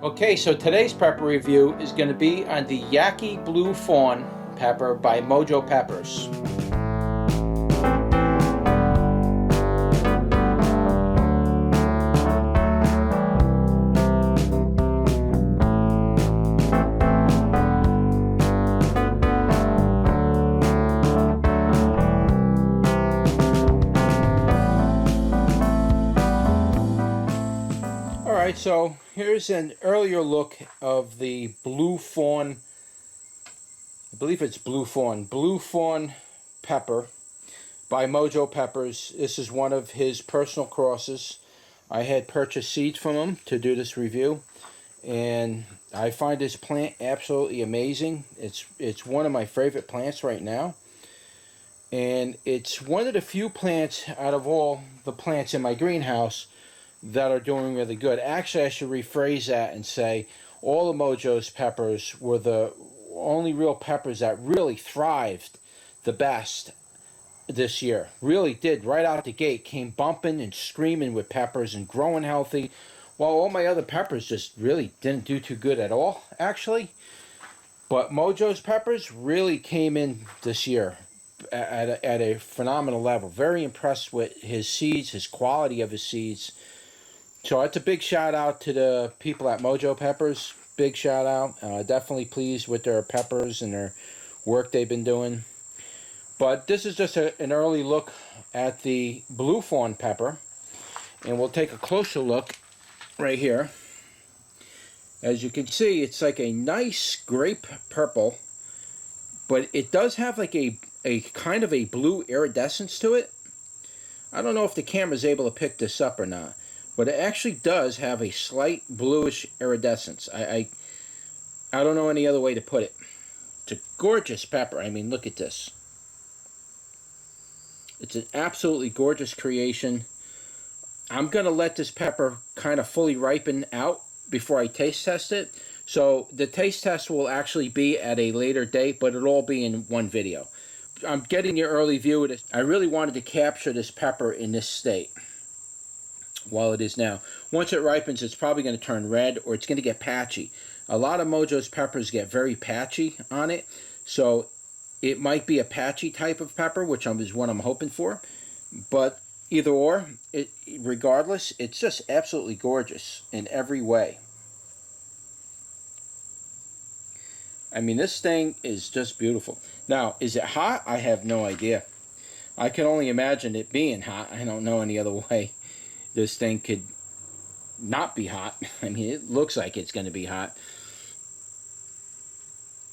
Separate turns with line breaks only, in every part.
Okay, so today's pepper review is going to be on the Yaki Blue Fawn pepper by Mojo Peppers. Alright, so here's an earlier look of the Blue Fawn, I believe it's Blue Fawn pepper by Mojo Peppers. This is one of his personal crosses. I had purchased seeds from him to do this review, and I find this plant absolutely amazing. It's one of my favorite plants right now, and it's one of the few plants out of all the plants in my greenhouse that are doing really good. Actually, I should rephrase that and say all of Mojo's peppers were the only real peppers that really thrived the best this year. Really did. Right out the gate, came bumping and screaming with peppers and growing healthy, while all my other peppers just really didn't do too good at all, actually. But Mojo's peppers really came in this year at a phenomenal level. Very impressed with his seeds, his quality of his seeds. So it's a big shout out to the people at Mojo Peppers. Big shout out. Definitely pleased with their peppers and their work they've been doing. But this is just an early look at the Blue Fawn pepper. And we'll take a closer look right here. As you can see, it's like a nice grape purple. But it does have like a kind of a blue iridescence to it. I don't know if the camera's able to pick this up or not, but it actually does have a slight bluish iridescence. I don't know any other way to put it. It's a gorgeous pepper. I mean, look at this. It's an absolutely gorgeous creation. I'm going to let this pepper kind of fully ripen out before I taste test it. So the taste test will actually be at a later date, but it'll all be in one video. I'm getting your early view of this. I really wanted to capture this pepper in this state while it is now. Once it ripens, it's probably going to turn red, or it's going to get patchy. A lot of Mojo's peppers get very patchy on it, so it might be a patchy type of pepper, which is what I'm hoping for. But either or, regardless, it's just absolutely gorgeous in every way. I mean, this thing is just beautiful. Now, is it hot? I have no idea. I can only imagine it being hot. I don't know any other way this thing could not be hot. I mean, it looks like it's going to be hot.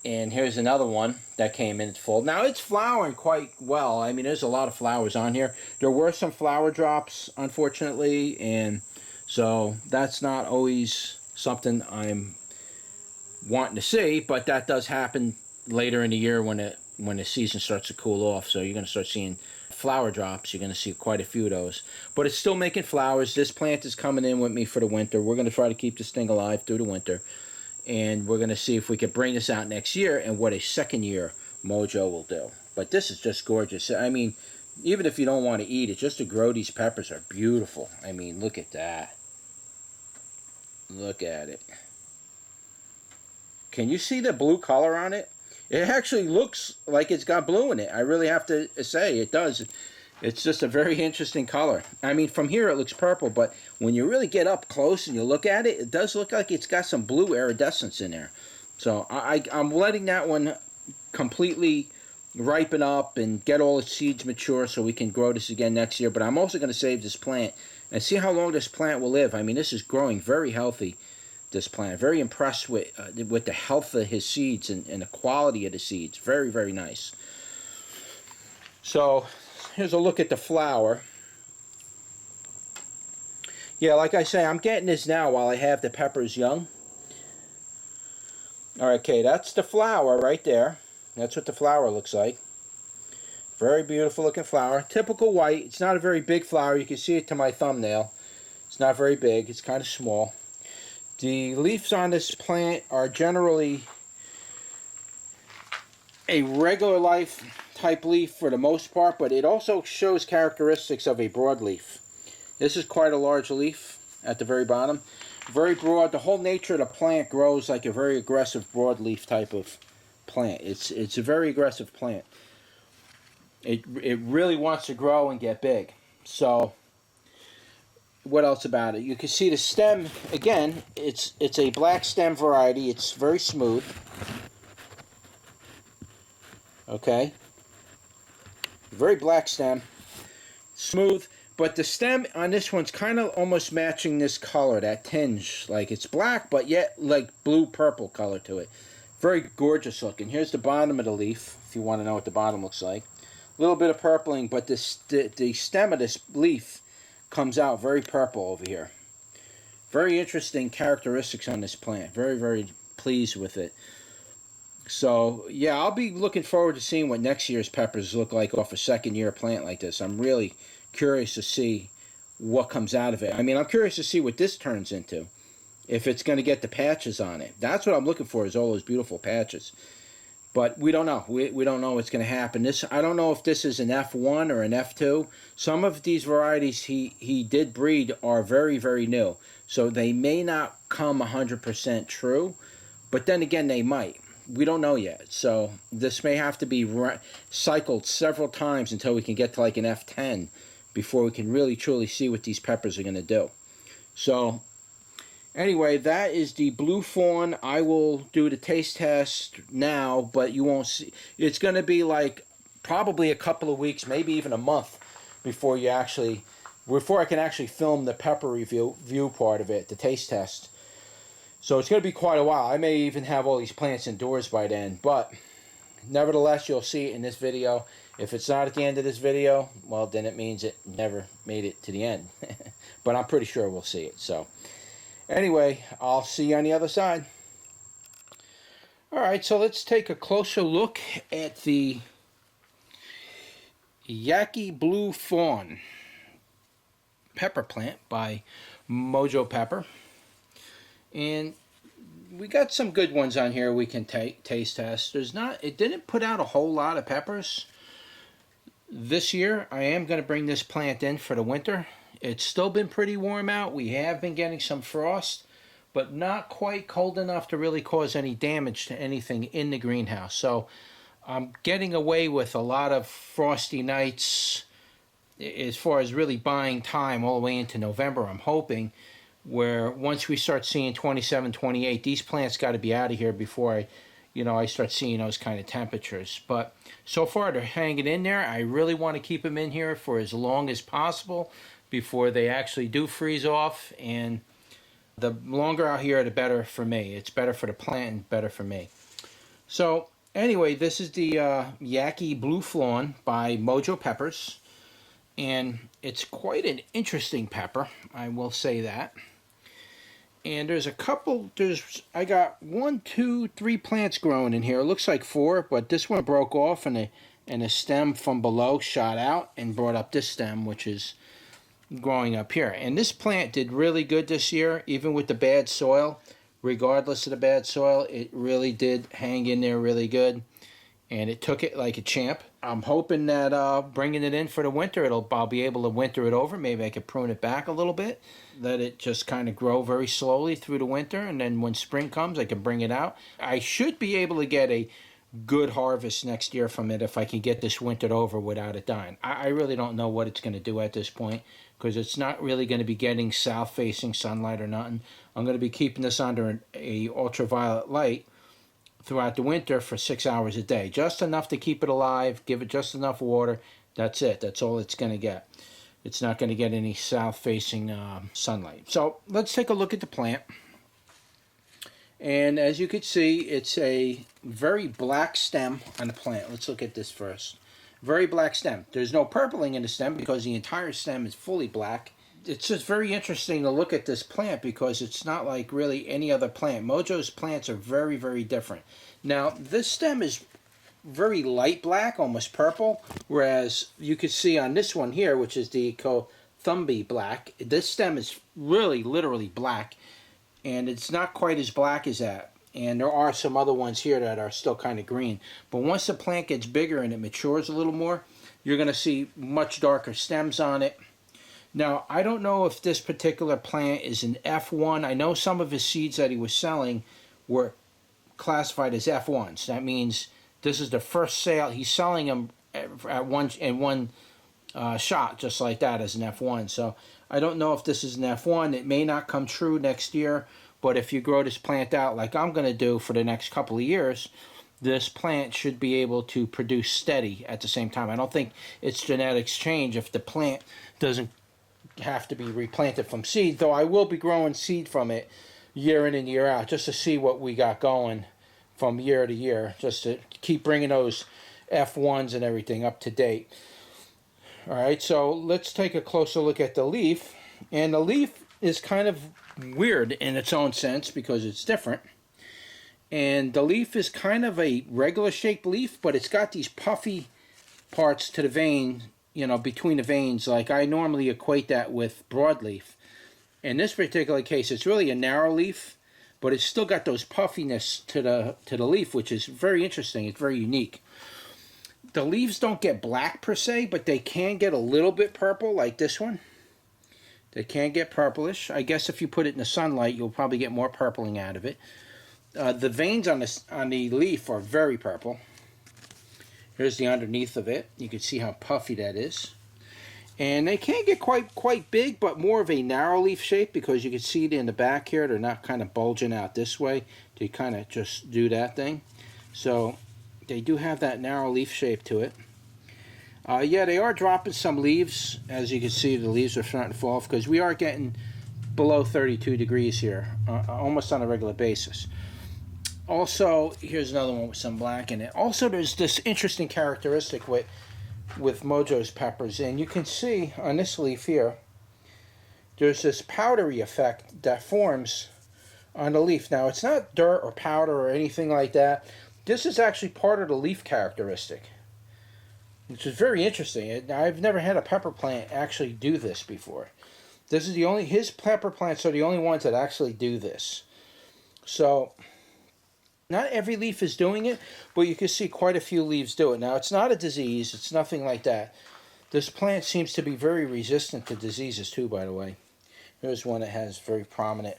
And here's another one that came in full. Now, it's flowering quite well. I mean, there's a lot of flowers on here. There were some flower drops, unfortunately, and so that's not always something I'm wanting to see, but that does happen later in the year when the season starts to cool off. So you're going to start seeing flower drops. You're going to see quite a few of those, but it's still making flowers. This plant is coming in with me for the winter. We're going to try to keep this thing alive through the winter, and we're going to see if we can bring this out next year and what a second year Mojo will do. But this is just gorgeous. I mean, even if you don't want to eat it, just to grow these peppers are beautiful. I mean, look at that. Look at it. Can you see the blue color on it? It actually looks like it's got blue in it. I really have to say it does. It's just a very interesting color. I mean, from here it looks purple, but when you really get up close and you look at it, it does look like it's got some blue iridescence in there. So I'm letting that one completely ripen up and get all its seeds mature so we can grow this again next year. But I'm also going to save this plant and see how long this plant will live. I mean, this is growing very healthy, this plant. Very impressed with the health of his seeds and the quality of the seeds. Very, very nice. So here's a look at the flower. Yeah, like I say, I'm getting this now while I have the peppers young. Alright, okay, that's the flower right there. That's what the flower looks like. Very beautiful looking flower. Typical white. It's not a very big flower. You can see it to my thumbnail. It's not very big. It's kind of small. The leaves on this plant are generally a regular life type leaf for the most part, but it also shows characteristics of a broadleaf. This is quite a large leaf at the very bottom. Very broad. The whole nature of the plant grows like a very aggressive broadleaf type of plant. It's a very aggressive plant. It really wants to grow and get big. So what else about it? You can see the stem again. It's a black stem variety. It's very smooth. Okay. Very black stem. Smooth. But the stem on this one's kind of almost matching this color, that tinge. Like it's black, but yet like blue-purple color to it. Very gorgeous looking. Here's the bottom of the leaf, if you want to know what the bottom looks like. A little bit of purpling, but the stem of this leaf comes out very purple over here. Very interesting characteristics on this plant. Very, very pleased with it. So, yeah, I'll be looking forward to seeing what next year's peppers look like off a second-year plant like this. I'm really curious to see what comes out of it. I mean, I'm curious to see what this turns into, if it's going to get the patches on it. That's what I'm looking for, is all those beautiful patches. But we don't know. We don't know what's going to happen. I don't know if this is an F1 or an F2. Some of these varieties he did breed are very, very new. So they may not come 100% true, but then again, they might. We don't know yet. So this may have to be cycled several times until we can get to like an F10 before we can really truly see what these peppers are going to do. So anyway, that is the Blue Fawn. I will do the taste test now, but you won't see. It's going to be like probably a couple of weeks, maybe even a month before I can actually film the pepper review part of it, the taste test. So it's going to be quite a while. I may even have all these plants indoors by then, but nevertheless, you'll see it in this video. If it's not at the end of this video, well, then it means it never made it to the end. But I'm pretty sure we'll see it. So anyway, I'll see you on the other side. All right, so let's take a closer look at the Yaki Blue Fawn pepper plant by Mojo Pepper. And we got some good ones on here we can taste test. It didn't put out a whole lot of peppers this year. I am going to bring this plant in for the winter. It's still been pretty warm out. We have been getting some frost, but not quite cold enough to really cause any damage to anything in the greenhouse. So I'm getting away with a lot of frosty nights as far as really buying time all the way into November, I'm hoping, where once we start seeing 27, 28, these plants got to be out of here before I start seeing those kind of temperatures. But so far they're hanging in there. I really want to keep them in here for as long as possible before they actually do freeze off. And the longer out here, the better for me. It's better for the plant and better for me. So anyway, this is the Yaki Blue Fawn by Mojo Peppers. And it's quite an interesting pepper, I will say that. And there's I got 1, 2, 3 plants growing in here. It looks like 4, but this one broke off and a stem from below shot out and brought up this stem, which is growing up here. And this plant did really good this year, even with the bad soil. Regardless of the bad soil, it really did hang in there really good. And it took it like a champ. I'm hoping that bringing it in for the winter, I'll be able to winter it over. Maybe I could prune it back a little bit, let it just kind of grow very slowly through the winter, and then when spring comes, I can bring it out. I should be able to get a good harvest next year from it if I can get this wintered over without it dying. I really don't know what it's going to do at this point, because it's not really going to be getting south-facing sunlight or nothing. I'm going to be keeping this under a ultraviolet light throughout the winter for 6 hours a day. Just enough to keep it alive, give it just enough water. That's it. That's all it's going to get. It's not going to get any south-facing sunlight. So let's take a look at the plant. And as you can see, it's a very black stem on the plant. Let's look at this first. Very black stem. There's no purpling in the stem because the entire stem is fully black. It's just very interesting to look at this plant because it's not like really any other plant. Mojo's plants are very, very different. Now, this stem is very light black, almost purple, whereas you can see on this one here, which is the Cothumbi black, this stem is really, literally black, and it's not quite as black as that. And there are some other ones here that are still kind of green. But once the plant gets bigger and it matures a little more, you're going to see much darker stems on it. Now, I don't know if this particular plant is an F1. I know some of his seeds that he was selling were classified as F1s. That means this is the first sale. He's selling them at one shot, just like that, as an F1. So I don't know if this is an F1. It may not come true next year, but if you grow this plant out like I'm going to do for the next couple of years, this plant should be able to produce steady at the same time. I don't think its genetics change if the plant doesn't have to be replanted from seed, though I will be growing seed from it year in and year out just to see what we got going from year to year, just to keep bringing those F1s and everything up to date. All right, so let's take a closer look at the leaf. And the leaf is kind of weird in its own sense because it's different. And the leaf is kind of a regular shaped leaf, but it's got these puffy parts to the vein, you know, between the veins. Like I normally equate that with broadleaf. In this particular case, it's really a narrow leaf, but it's still got those puffiness to the leaf, which is very interesting. It's very unique. The leaves don't get black per se, but they can get a little bit purple, like this one. They can get purplish. I guess if you put it in the sunlight, you'll probably get more purpling out of it. The veins on the leaf are very purple. Here's the underneath of it. You can see how puffy that is. And they can get quite big, but more of a narrow leaf shape because you can see it in the back here. They're not kind of bulging out this way to kind of just do that thing. So they do have that narrow leaf shape to it. Yeah, they are dropping some leaves. As you can see, the leaves are starting to fall off because we are getting below 32 degrees here, almost on a regular basis. Also, here's another one with some black in it. Also, there's this interesting characteristic with Mojo's peppers, and you can see on this leaf here, there's this powdery effect that forms on the leaf. Now, it's not dirt or powder or anything like that. This is actually part of the leaf characteristic, which is very interesting. I've never had a pepper plant actually do this before. This is his pepper plants are the only ones that actually do this. So not every leaf is doing it, but you can see quite a few leaves do it. Now, it's not a disease. It's nothing like that. This plant seems to be very resistant to diseases too, by the way. Here's one that has very prominent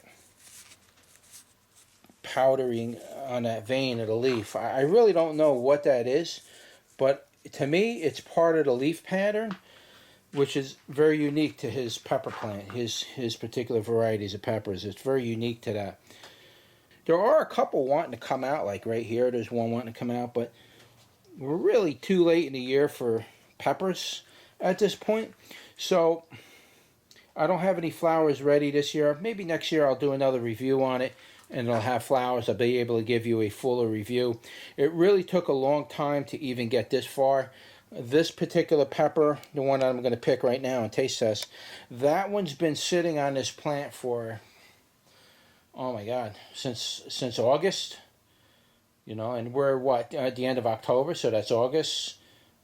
powdering on that vein of the leaf. I really don't know what that is, but to me, it's part of the leaf pattern, which is very unique to his pepper plant, his particular varieties of peppers. It's very unique to that. There are a couple wanting to come out, like right here. There's one wanting to come out, but we're really too late in the year for peppers at this point. So I don't have any flowers ready this year. Maybe next year I'll do another review on it, and it'll have flowers. I'll be able to give you a fuller review. It really took a long time to even get this far. This particular pepper, the one that I'm going to pick right now and taste test, that one's been sitting on this plant for, oh my God, since August, you know, and we're at the end of October, so that's August,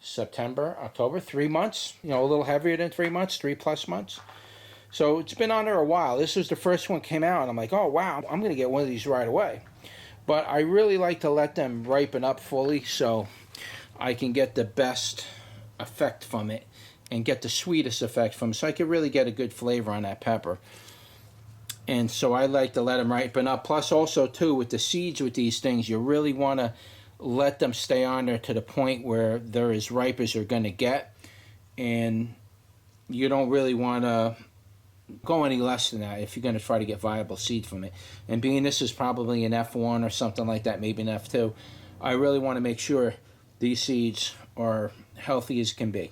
September, October, 3 months, you know, a little heavier than 3 months, 3+ months. So it's been on there a while. This was the first one came out, and I'm like, oh wow, I'm going to get one of these right away. But I really like to let them ripen up fully so I can get the best effect from it and get the sweetest effect from it, so I can really get a good flavor on that pepper. And so I like to let them ripen up. Plus also too, with the seeds with these things, you really want to let them stay on there to the point where they're as ripe as they're going to get. And you don't really want to go any less than that if you're going to try to get viable seed from it. And being this is probably an F1 or something like that, maybe an F2, I really want to make sure these seeds are healthy as can be.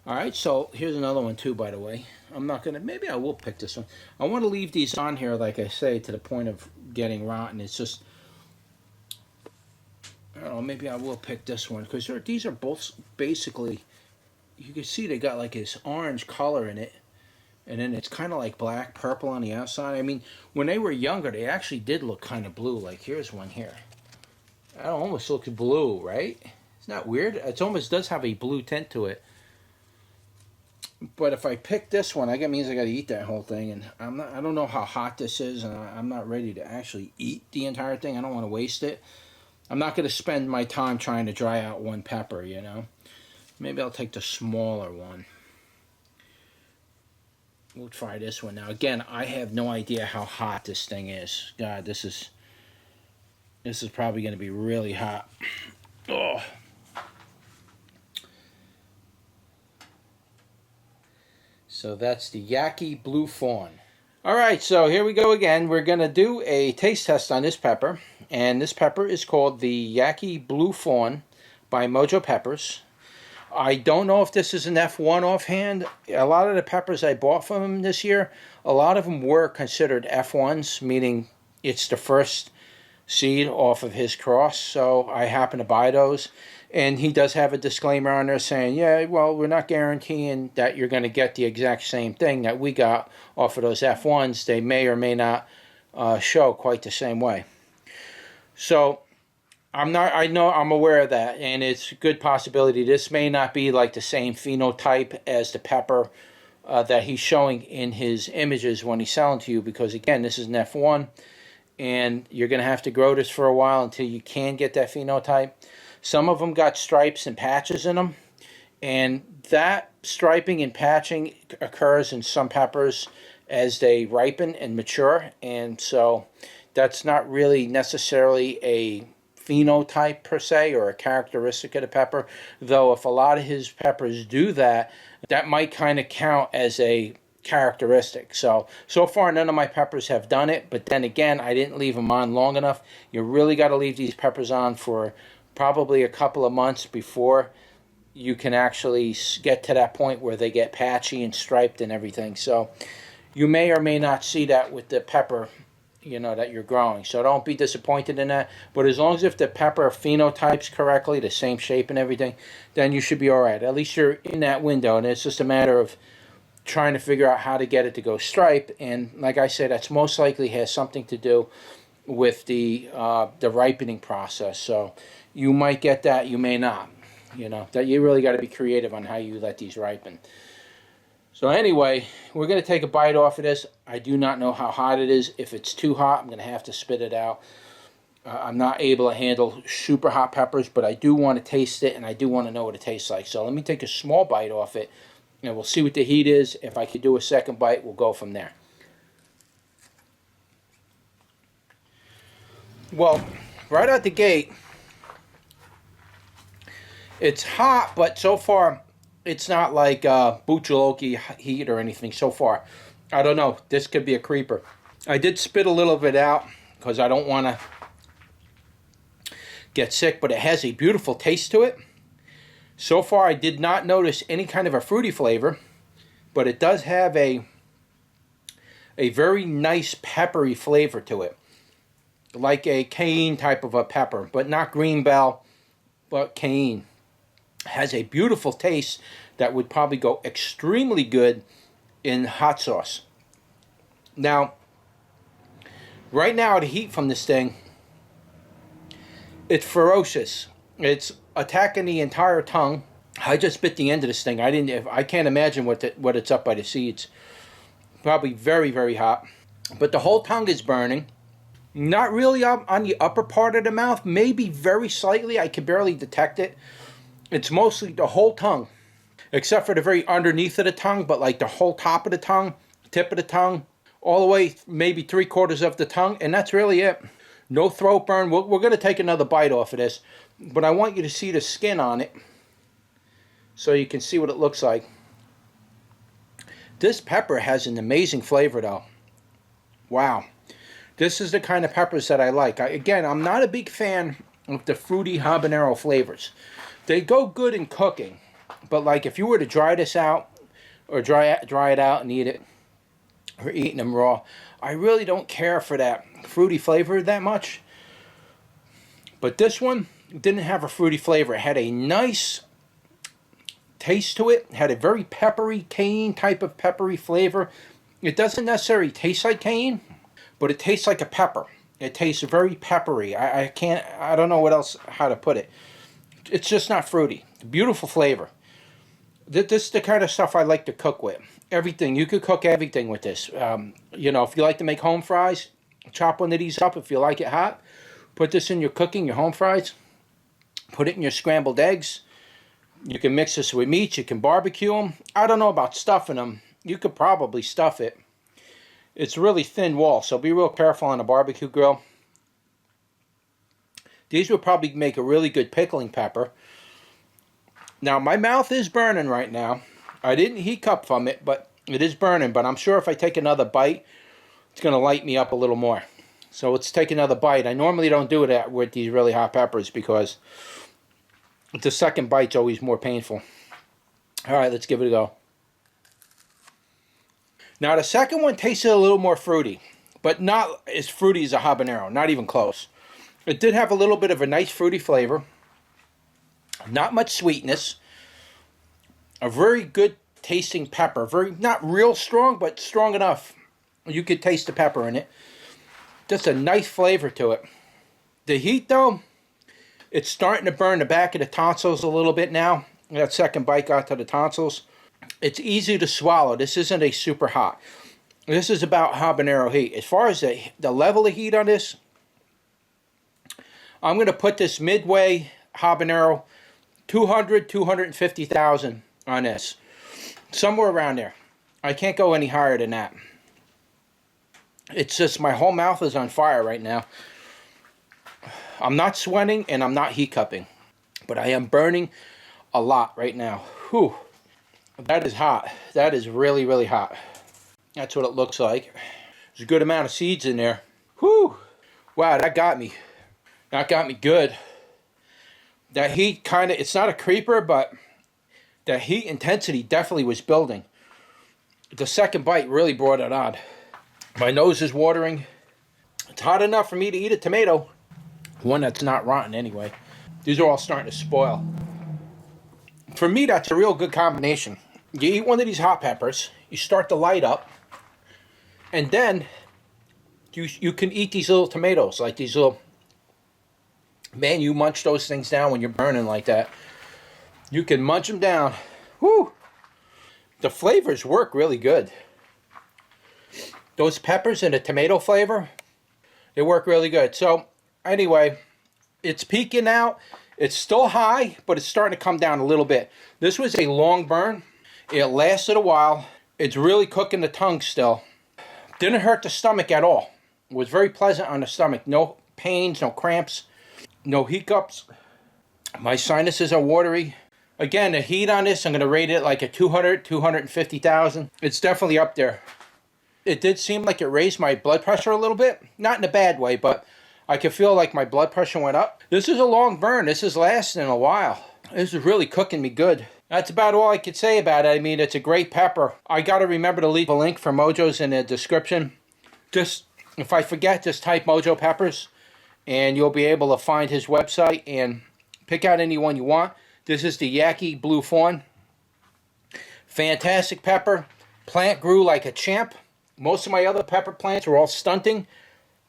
All right, so here's another one too, by the way. I'm not going to, maybe I will pick this one. I want to leave these on here, like I say, to the point of getting rotten. It's just, I don't know, maybe I will pick this one, because these are both basically, you can see they got like this orange color in it, and then it's kind of like black, purple on the outside. I mean, when they were younger, they actually did look kind of blue. Like here's one here. That almost looks blue, right? Isn't that weird? It almost does have a blue tint to it. But if I pick this one, that means I got to eat that whole thing, and I don't know how hot this is, and I'm not ready to actually eat the entire thing. I don't want to waste it. I'm not going to spend my time trying to dry out one pepper, you know. Maybe I'll take the smaller one. We'll try this one now. Again, I have no idea how hot this thing is. God, this is probably going to be really hot. Oh. So that's the Yaki Blue Fawn. Alright, so here we go again. We're going to do a taste test on this pepper. And this pepper is called the Yaki Blue Fawn by Mojo Peppers. I don't know if this is an F1 offhand. A lot of the peppers I bought from him this year, a lot of them were considered F1s, meaning it's the first seed off of his cross. So I happen to buy those. And he does have a disclaimer on there saying, yeah, well, we're not guaranteeing that you're going to get the exact same thing that we got off of those F1s. They may or may not show quite the same way. So I'm aware of that, and it's a good possibility this may not be like the same phenotype as the pepper that he's showing in his images when he's selling to you, because again, this is an F1, and you're going to have to grow this for a while until you can get that phenotype. Some of them got stripes and patches in them, and that striping and patching occurs in some peppers as they ripen and mature, and so that's not really necessarily a phenotype per se or a characteristic of the pepper, though if a lot of his peppers do that, that might kind of count as a characteristic. So far none of my peppers have done it, but then again, I didn't leave them on long enough. You really got to leave these peppers on for probably a couple of months before you can actually get to that point where they get patchy and striped and everything. So you may or may not see that with the pepper, you know, that you're growing. So don't be disappointed in that. But as long as if the pepper phenotypes correctly, the same shape and everything, then you should be all right. At least you're in that window, and it's just a matter of trying to figure out how to get it to go stripe. And like I said, that's most likely has something to do with the ripening process. So you might get that, you may not. You know, that you really got to be creative on how you let these ripen. So anyway, we're going to take a bite off of this. I do not know how hot it is. If it's too hot, I'm going to have to spit it out. I'm not able to handle super hot peppers, but I do want to taste it, and I do want to know what it tastes like. So let me take a small bite off it, and we'll see what the heat is. If I could do a second bite, we'll go from there. Well, right out the gate, it's hot, but so far it's not like Buchaloki heat or anything so far. I don't know. This could be a creeper. I did spit a little bit out because I don't want to get sick, but it has a beautiful taste to it. So far, I did not notice any kind of a fruity flavor, but it does have a very nice peppery flavor to it, like a cayenne type of a pepper, but not green bell, but cayenne. Has a beautiful taste that would probably go extremely good in hot sauce. Now, right now the heat from this thing, it's ferocious. It's attacking the entire tongue. I just bit the end of this thing. I can't imagine what it's up by the seeds. Probably very, very hot. But the whole tongue is burning. Not really up on the upper part of the mouth. Maybe very slightly. I can barely detect it. It's mostly the whole tongue, except for the very underneath of the tongue, but like the whole top of the tongue, tip of the tongue, all the way maybe 3/4 of the tongue, and that's really it. No throat burn. We're going to take another bite off of this, but I want you to see the skin on it so you can see what it looks like. This pepper has an amazing flavor though. Wow. This is the kind of peppers that I like. Again, I'm not a big fan of the fruity habanero flavors. They go good in cooking, but like if you were to dry this out or dry it out and eat it, or eating them raw, I really don't care for that fruity flavor that much. But this one didn't have a fruity flavor. It had a nice taste to it. It had a very peppery, cayenne type of peppery flavor. It doesn't necessarily taste like cayenne, but it tastes like a pepper. It tastes very peppery. I don't know how to put it. It's just not fruity. Beautiful flavor. This is the kind of stuff I like to cook with. Everything. You could cook everything with this. You know, if you like to make home fries, chop one of these up if you like it hot. Put this in your cooking, your home fries. Put it in your scrambled eggs. You can mix this with meat. You can barbecue them. I don't know about stuffing them. you could probably stuff it. It's really thin wall, so be real careful on a barbecue grill. These would probably make a really good pickling pepper. Now, my mouth is burning right now. I didn't heat up from it, but it is burning. But I'm sure if I take another bite, it's going to light me up a little more. So let's take another bite. I normally don't do it with these really hot peppers because the second bite's always more painful. All right, let's give it a go. Now, the second one tasted a little more fruity, but not as fruity as a habanero. Not even close. It did have a little bit of a nice fruity flavor. Not much sweetness. A very good tasting pepper. Very, not real strong, but strong enough. You could taste the pepper in it. Just a nice flavor to it. The heat, though, it's starting to burn the back of the tonsils a little bit now. That second bite got to the tonsils. It's easy to swallow. This isn't a super hot. This is about habanero heat. As far as the level of heat on this, I'm going to put this midway habanero 200, 250,000 on this. Somewhere around there. I can't go any higher than that. It's just my whole mouth is on fire right now. I'm not sweating and I'm not heat cupping. But I am burning a lot right now. Whew. That is hot. That is really, really hot. That's what it looks like. There's a good amount of seeds in there. Whew. Wow, that got me. That got me good. That heat kind of, it's not a creeper, but the heat intensity definitely was building. The second bite really brought it on. My nose is watering. It's hot enough for me to eat a tomato. One that's not rotten anyway. These are all starting to spoil. For me, that's a real good combination. You eat one of these hot peppers, you start to light up, and then you can eat these little tomatoes, like these little... Man, you munch those things down when you're burning like that. You can munch them down. Whew! The flavors work really good. Those peppers and the tomato flavor, they work really good. So, anyway, it's peaking out. It's still high, but it's starting to come down a little bit. This was a long burn. It lasted a while. It's really cooking the tongue still. Didn't hurt the stomach at all. It was very pleasant on the stomach. No pains, no cramps, no hiccups. My sinuses are watery. Again, the heat on this, I'm going to rate it like a 200, 250,000. It's definitely up there. It did seem like it raised my blood pressure a little bit. Not in a bad way, but I could feel like my blood pressure went up. This is a long burn. This is lasting a while. This is really cooking me good. That's about all I could say about it. I mean, it's a great pepper. I got to remember to leave a link for Mojo's in the description. Just, if I forget, just type Mojo Peppers, and you'll be able to find his website and pick out any one you want. This is the Yaki Blue Fawn. Fantastic pepper. Plant grew like a champ. Most of my other pepper plants were all stunting.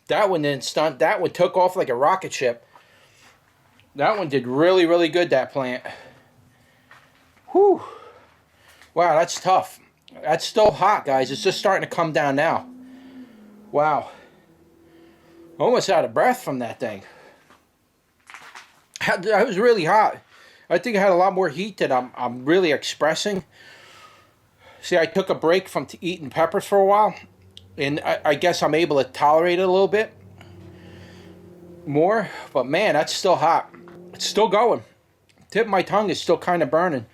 That one didn't stunt. That one took off like a rocket ship. That one did really, really good, that plant. Whew. Wow, that's tough. That's still hot, guys. It's just starting to come down now. Wow. Almost out of breath from that thing. That was really hot. I think I had a lot more heat that I'm really expressing. See, I took a break from eating peppers for a while. And I guess I'm able to tolerate it a little bit more. But man, that's still hot. It's still going. Tip of my tongue is still kind of burning.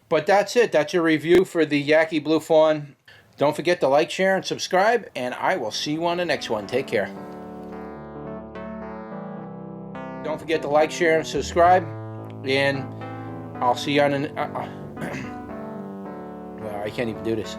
But that's it. That's your review for the Yaki Blue Fawn. Don't forget to like, share, and subscribe. And I will see you on the next one. Take care. Don't forget to like, share, and subscribe. And I'll see you on the... Well, I can't even do this.